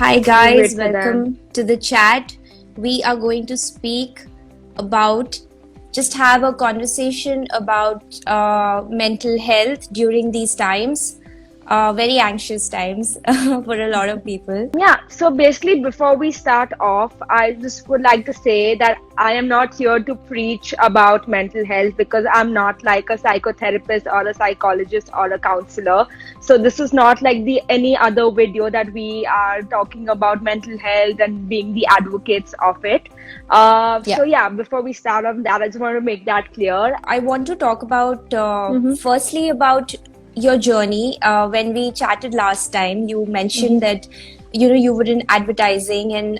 Hi We'll wait guys, for them. welcome to the chat. We are going to speak about, just have a conversation about mental health during these times, very anxious times for a lot of people. Yeah, so basically, before we start off, I just would like to say that I am not here to preach about mental health because I'm not like a psychotherapist or a psychologist or a counselor. So this is not like the any other video that we are talking about mental health and being the advocates of it. So yeah, before we start on that, I just want to make that clear. I want to talk about, firstly, about your journey. When we chatted last time, you mentioned that you were in advertising, and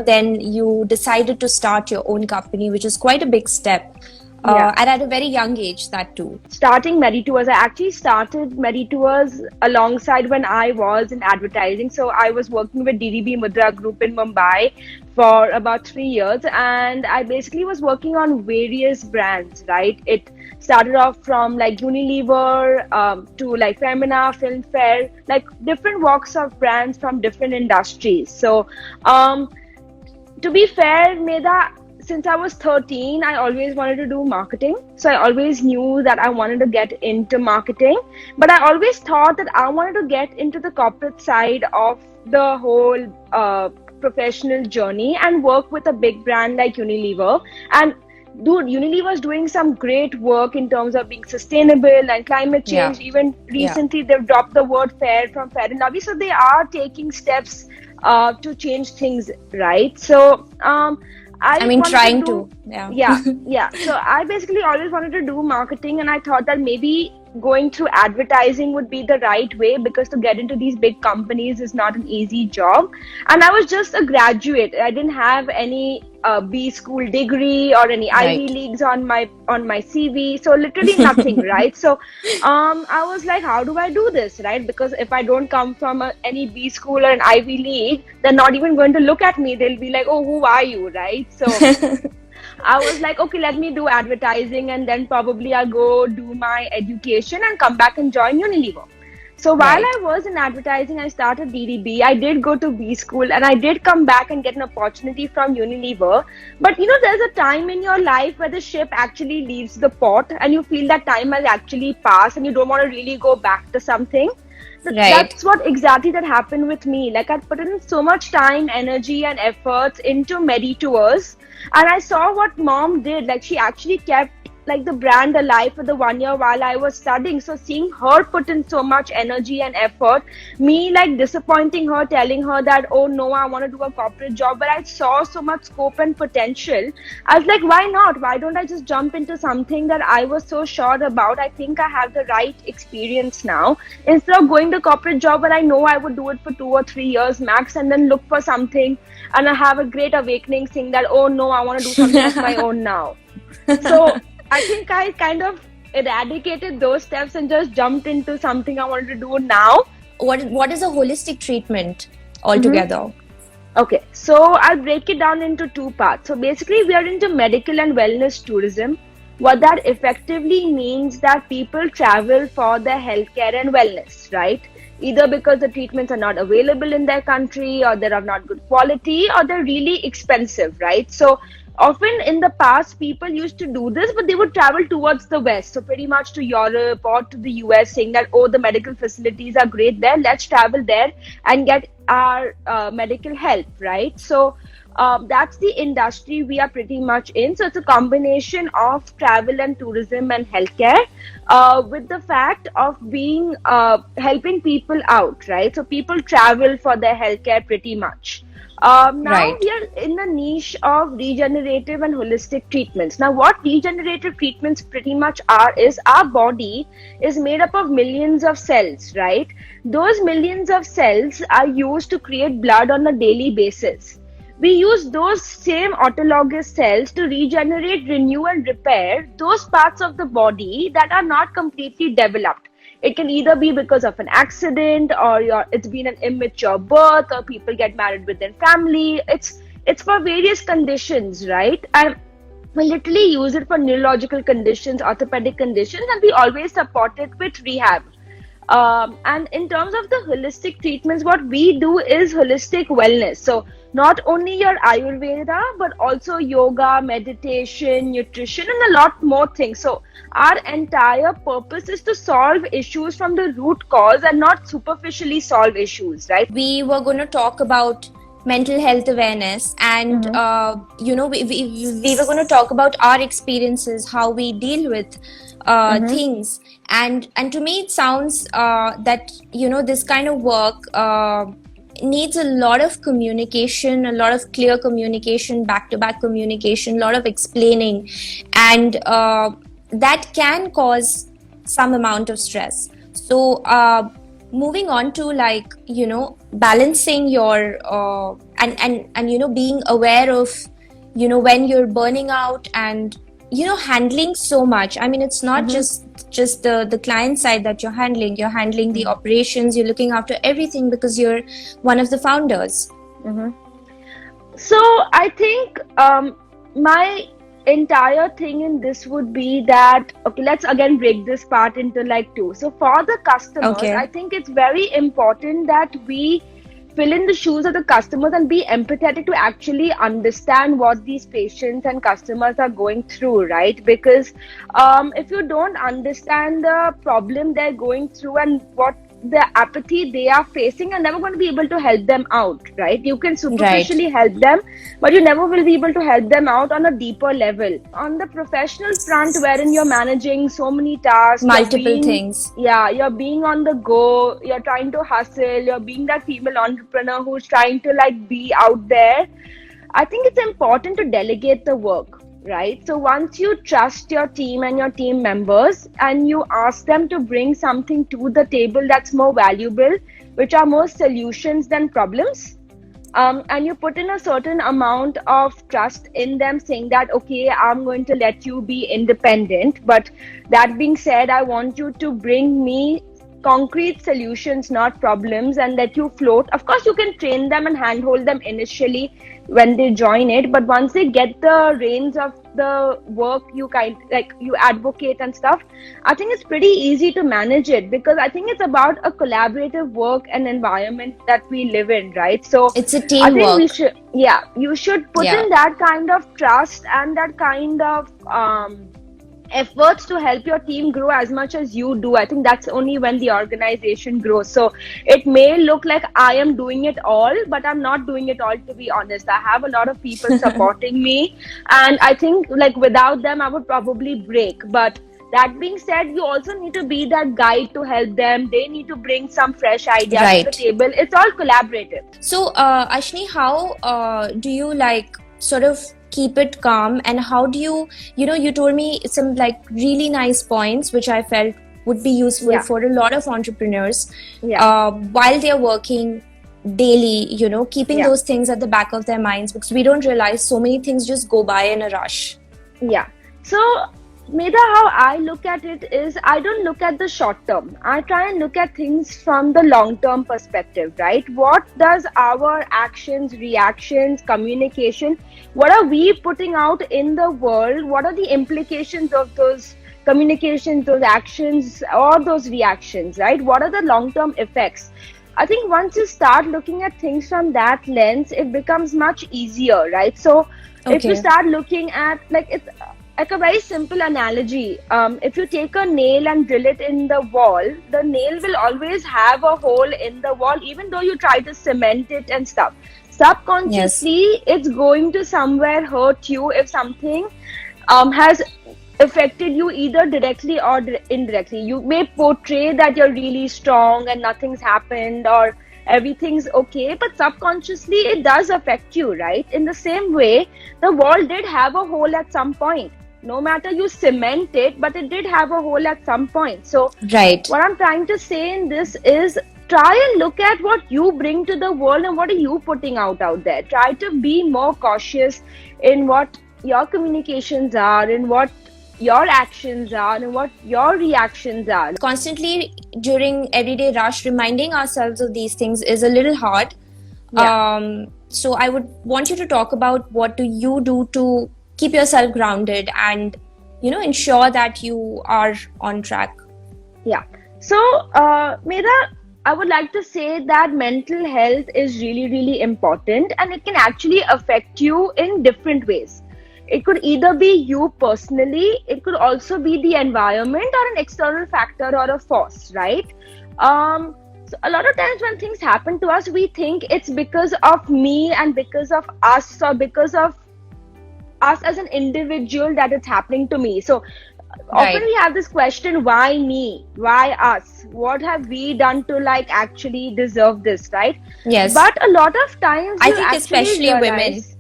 then you decided to start your own company, which is quite a big step, and at a very young age, that too. Starting Meditourz, I actually started Meditourz alongside when I was in advertising. So I was working with DDB Mudra Group in Mumbai for about 3 years, and I basically was working on various brands, right? It started off from like Unilever to like Feministaa, Filmfare, like different walks of brands from different industries. So to be fair, Medha, since I was 13, I always wanted to do marketing. So I always knew that I wanted to get into marketing, but I always thought that I wanted to get into the corporate side of the whole professional journey and work with a big brand like Unilever. And dude, Unilever is doing some great work in terms of being sustainable and climate change. Even recently, they've dropped the word fair from Fair and Lovely. So they are taking steps to change things, right? So Trying to. Yeah. So I basically always wanted to do marketing, and I thought that maybe going through advertising would be the right way, because to get into these big companies is not an easy job. And I was just a graduate. I didn't have any B school degree or any Ivy Leagues on my CV. So literally nothing, right? So I was like, how do I do this, right? Because if I don't come from any B school or an Ivy League, they're not even going to look at me. They'll be like, oh, who are you, right? So I was like, okay, let me do advertising, and then probably I'll go do my education and come back and join Unilever. So while I was in advertising, I started DDB. I did go to B school, and I did come back and get an opportunity from Unilever. But there's a time in your life where the ship actually leaves the port, and you feel that time has actually passed, and you don't want to really go back to something. That's what exactly that happened with me. Like, I'd put in so much time, energy, and efforts into Meditourz, and I saw what mom did. Like, she actually kept like the brand alive for the 1 year while I was studying. So seeing her put in so much energy and effort, me like disappointing her, telling her that, oh no, I want to do a corporate job, but I saw so much scope and potential. I was like, why not? Why don't I just jump into something that I was so sure about? I think I have the right experience now, instead of going the corporate job where I know I would do it for 2 or 3 years max, and then look for something and I have a great awakening saying that, oh no, I want to do something of my own now. So I think I kind of eradicated those steps and just jumped into something I wanted to do now. What is a holistic treatment altogether? Okay, so I'll break it down into two parts. So basically, we are into medical and wellness tourism. What that effectively means that people travel for their healthcare and wellness, right? Either because the treatments are not available in their country, or they're of not good quality, or they're really expensive, right? So often in the past, people used to do this, but they would travel towards the West. So pretty much to Europe or to the US, saying that, oh, the medical facilities are great there. Let's travel there and get our medical help, right? So that's the industry we are pretty much in. So it's a combination of travel and tourism and healthcare, with the fact of being helping people out, right? So people travel for their healthcare pretty much. Now we are in the niche of regenerative and holistic treatments. Now, what regenerative treatments pretty much are is our body is made up of millions of cells, right? Those millions of cells are used to create blood on a daily basis. We use those same autologous cells to regenerate, renew, and repair those parts of the body that are not completely developed. It can either be because of an accident, or it's been an immature birth, or people get married within family. It's for various conditions, right? And we literally use it for neurological conditions, orthopedic conditions, and we always support it with rehab. And in terms of the holistic treatments, what we do is holistic wellness. So not only your Ayurveda, but also yoga, meditation, nutrition, and a lot more things. So our entire purpose is to solve issues from the root cause and not superficially solve issues, right? We were going to talk about mental health awareness, and we were going to talk about our experiences, how we deal with things, and to me it sounds that this kind of work needs a lot of communication, a lot of clear communication, back-to-back communication, a lot of explaining, and that can cause some amount of stress. So moving on to balancing your and being aware of when you're burning out and handling so much. I mean, it's not just the client side that you're handling the operations, you're looking after everything because you're one of the founders. So I think my entire thing in this would be that, okay, let's again break this part into like two. So for the customers, I think it's very important that we fill in the shoes of the customers and be empathetic to actually understand what these patients and customers are going through, right? Because if you don't understand the problem they're going through and what the apathy they are facing, you're never going to be able to help them out, right? You can superficially help them, but you never will be able to help them out on a deeper level. On the professional front, wherein you're managing so many tasks, multiple things. Yeah, you're being on the go, you're trying to hustle, you're being that female entrepreneur who's trying to be out there. I think it's important to delegate the work, right? So once you trust your team and your team members and you ask them to bring something to the table that's more valuable, which are more solutions than problems, and you put in a certain amount of trust in them, saying that, okay, I'm going to let you be independent, but that being said, I want you to bring me concrete solutions, not problems, and let you float. Of course, you can train them and handhold them initially when they join it, but once they get the reins of the work, you advocate and stuff, I think it's pretty easy to manage it, because I think it's about a collaborative work and environment that we live in, right? So it's a teamwork. I think you should put in that kind of trust and that kind of efforts to help your team grow as much as you do. I think that's only when the organization grows. So it may look like I am doing it all, but I'm not doing it all, to be honest. I have a lot of people supporting me, and I think without them I would probably break. But that being said, you also need to be that guide to help them. They need to bring some fresh ideas to the table. It's all collaborative. So Aashnee, how do you sort of keep it calm, and how do you told me some really nice points which I felt would be useful for a lot of entrepreneurs while they're working daily, keeping those things at the back of their minds, because we don't realize so many things just go by in a rush. So Medha, how I look at it is, I don't look at the short term. I try and look at things from the long term perspective, right? What does our actions, reactions, communication, what are we putting out in the world? What are the implications of those communications, those actions, or those reactions, right? What are the long term effects? I think once you start looking at things from that lens, it becomes much easier, right? So if you start looking at it's like a very simple analogy. If you take a nail and drill it in the wall, the nail will always have a hole in the wall, even though you try to cement it and stuff. Subconsciously, it's going to somewhere hurt you if something has affected you either directly or indirectly. You may portray that you're really strong and nothing's happened or everything's okay, but subconsciously it does affect you, right? In the same way, the wall did have a hole at some point. No matter you cement it, but it did have a hole at some point. So what I'm trying to say in this is, try and look at what you bring to the world and what are you putting out there. Try to be more cautious in what your communications are, in what your actions are, and what your reactions are. Constantly during everyday rush, reminding ourselves of these things is a little hard. So I would want you to talk about what do you do to keep yourself grounded and ensure that you are on track. So, Mera, I would like to say that mental health is really, really important, and it can actually affect you in different ways. It could either be you personally, it could also be the environment or an external factor or a force, right? So a lot of times when things happen to us, we think it's because of me and because of us or because of us as an individual that it's happening to me. So often Right. we have this question, why me, why us, what have we done to like actually deserve this, right? Yes. But a lot of times I you think actually especially women. realize,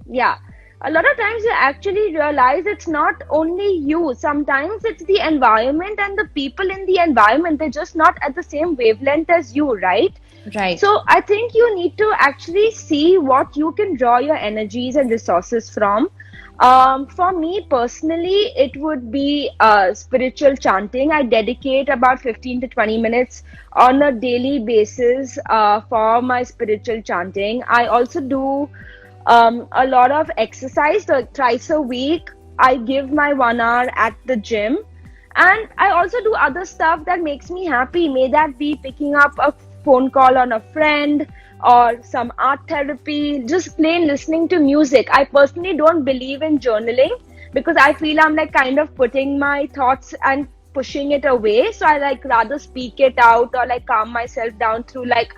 yeah, a lot of times you actually realize it's not only you. Sometimes it's the environment and the people in the environment, they're just not at the same wavelength as you, right? Right. So I think you need to actually see what you can draw your energies and resources from. For me personally, it would be spiritual chanting. I dedicate about 15 to 20 minutes on a daily basis for my spiritual chanting. I also do a lot of exercise, like thrice a week. I give my 1 hour at the gym. And I also do other stuff that makes me happy. May that be picking up a phone call on a friend or some art therapy, just plain listening to music. I personally don't believe in journaling because I feel I'm like kind of putting my thoughts and pushing it away. So I like rather speak it out or like calm myself down through like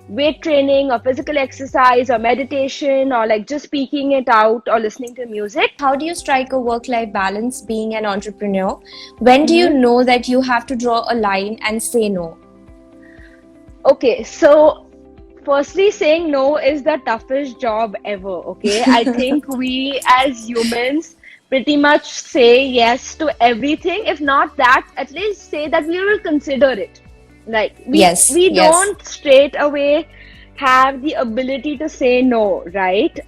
weight training or physical exercise or meditation or like just speaking it out or listening to music. How do you strike a work-life balance being an entrepreneur? When do you Mm-hmm. know that you have to draw a line and say no? Okay, so firstly, saying no is the toughest job ever. Okay, I think we as humans pretty much say yes to everything. If not that, at least say that we will consider it. Like Yes, we yes, don't straight away have the ability to say no, right?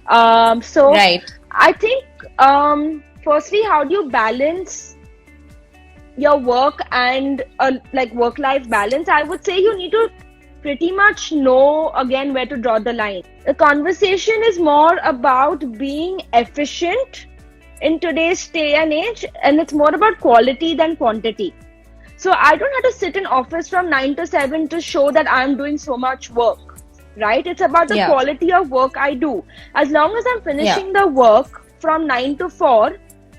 So right, I think firstly, how do you balance your work and like work-life balance? I would say you need to pretty much know again where to draw the line. The conversation is more about being efficient in today's day and age, and it's more about quality than quantity. So I don't have to sit in office from 9 to 7 to show that I'm doing so much work, right? It's about the yeah, quality of work I do. As long as I'm yeah, finishing the work from 9 to 4,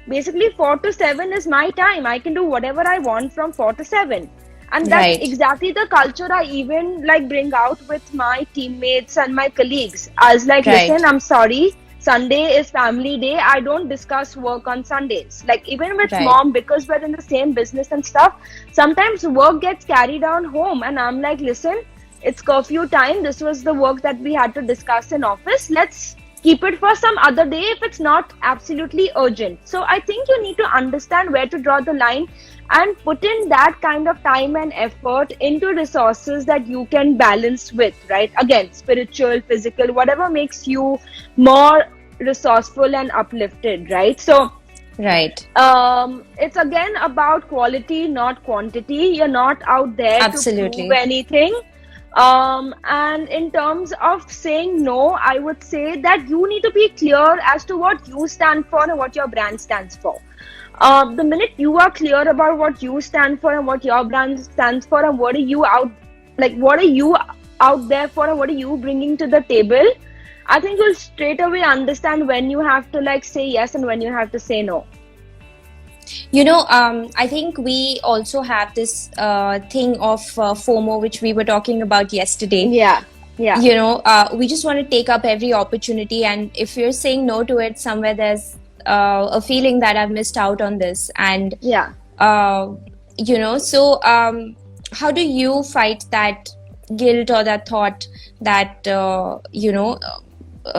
basically 4 to 7 is my time. I can do whatever I want from 4 to 7. And that's right, exactly the culture I even like bring out with my teammates and my colleagues. I was like, listen, right, I'm sorry, Sunday is family day. I don't discuss work on Sundays. Like even with right, mom, because we're in the same business and stuff, sometimes work gets carried on home. And I'm like, listen, it's curfew time. This was the work that we had to discuss in office. Let's keep it for some other day if it's not absolutely urgent. So I think you need to understand where to draw the line and put in that kind of time and effort into resources that you can balance with, right? Again, spiritual, physical, whatever makes you more resourceful and uplifted, right? So right. it's again about quality, not quantity. You're not out there to prove Absolutely. anything. And in terms of saying no, I would say that you need to be clear as to what you stand for and what your brand stands for. The minute you are clear about what you stand for and what your brand stands for and what are you out, like what are you out there for and what are you bringing to the table, I think you'll straight away understand when you have to like say yes and when you have to say no. I think we also have this thing of FOMO, which we were talking about yesterday. Yeah. We just want to take up every opportunity, and if you're saying no to it, somewhere there's a feeling that I've missed out on this. And Yeah. so how do you fight that guilt or that thought that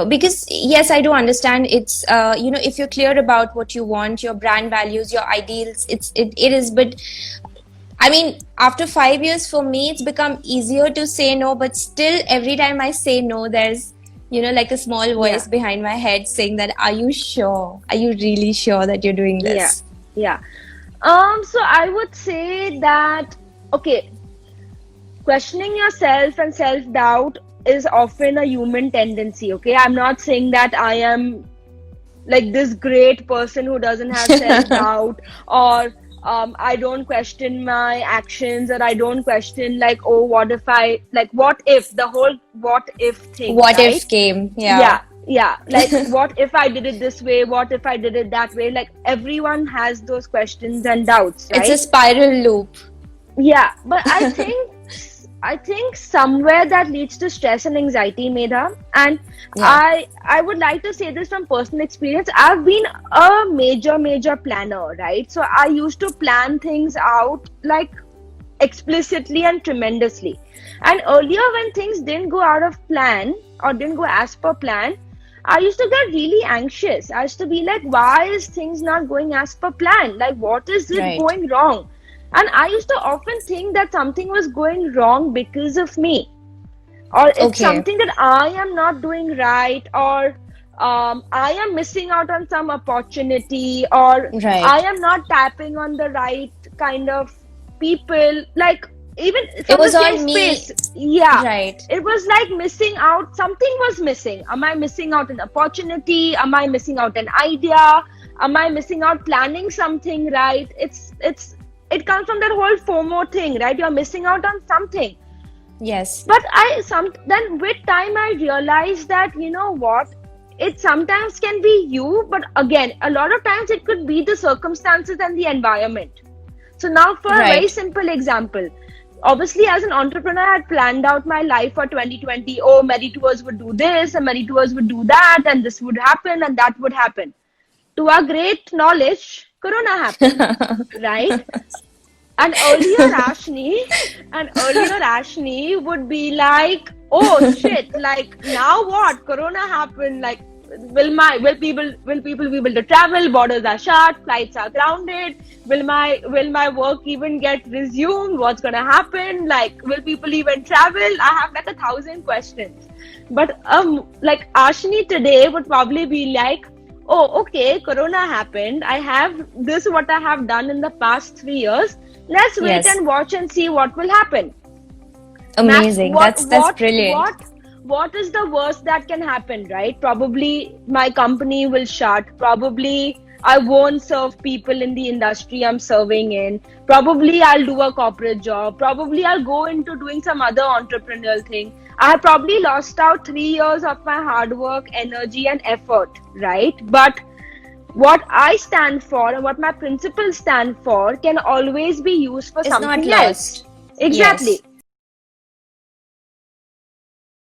because yes, I do understand it's if you're clear about what you want, your brand values, your ideals, it is, but I mean, after 5 years, for me, it's become easier to say no, but still every time I say no, there's like a small voice behind my head saying that, are you sure? Are you really sure that you're doing this? Yeah. So I would say that, okay, questioning yourself and self-doubt is often a human tendency, okay? I'm not saying that I am like this great person who doesn't have self-doubt or I don't question my actions, or I don't question like, oh, what if I, like, what if, the whole what if thing, What right? if came? Yeah. Yeah, like what if I did it this way, what if I did it that way? Like everyone has those questions and doubts, right? It's a spiral loop. Yeah, but I think somewhere that leads to stress and anxiety, Medha. And Yeah. I would like to say this from personal experience. I've been a major planner, right? So I used to plan things out like explicitly and tremendously. And earlier, when things didn't go out of plan or didn't go as per plan, I used to get really anxious. I used to be like, why is things not going as per plan? Like, what is it Right. going wrong? And I used to often think that something was going wrong because of me, or it's Okay. something that I am not doing right, or I am missing out on some opportunity, or Right. I am not tapping on the right kind of people. Like, even It from the was same on me. space. Yeah. Right. It was like missing out. Something was missing. Am I missing out an opportunity? Am I missing out an idea? Am I missing out planning something right? It comes from that whole FOMO thing, right? You're missing out on something. Yes. But then with time I realized that, you know what, it sometimes can be you, but again, a lot of times it could be the circumstances and the environment. So now, for a very Right. simple example, obviously as an entrepreneur, I had planned out my life for 2020. Oh, Meditourz would do this, and Meditourz would do that, and this would happen, and that would happen. To our great knowledge, Corona happened, right? And earlier Aashnee would be like, oh shit, like now what? Corona happened, like will people be able to travel? Borders are shut, flights are grounded. Will my work even get resumed? What's gonna happen? Like, will people even travel? I have like 1,000 questions. But like Aashnee today would probably be like, oh, okay, Corona happened. I have this, what I have done in the past 3 years. Let's wait Yes. and watch and see what will happen. Amazing. That's brilliant. What is the worst that can happen, right? Probably my company will shut. Probably I won't serve people in the industry I'm serving in. Probably I'll do a corporate job. Probably I'll go into doing some other entrepreneurial thing. I have probably lost out 3 years of my hard work, energy, and effort, right? But what I stand for and what my principles stand for can always be used for It's not something lost. else. Exactly. Yes.